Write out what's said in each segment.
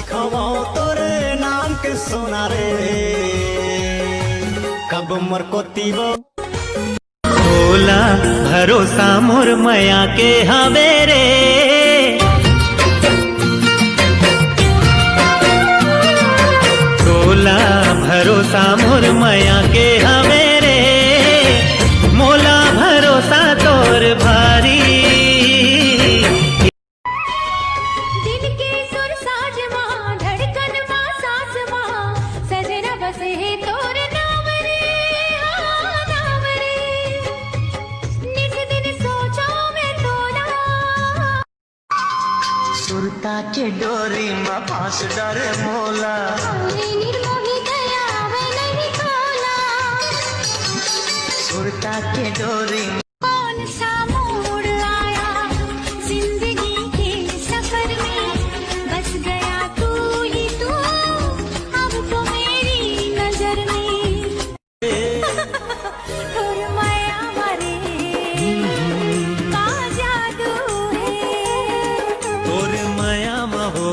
लिखवा तोरे नाम के सोना रे कब मर को तीबो बोला भरोसा मोर मया के हवे रे बोला भरोसा मोर मया के हवे रे मोला भरोसा तोर भारी दिल के सुर साज मां धड़कन मां सांस मां सजना बसे है तोर नाम रे हाँ नाम रे निज दिन सोचा मैं तोला सुरता के डोरी में फांस डरे मोला निर्मोही दया वे नहीं खोला सुरता के डोरी कौन सा मोड़ आया जिंदगी के सफर में बस गया तू ही तू अब तो मेरी नजर में तोर माया मारे का जादू है तोर माया महो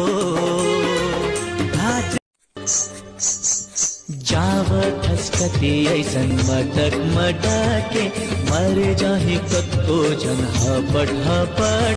जाव ठसकती ऐसन मटक मटके मर जाही कतो जन हपट हपट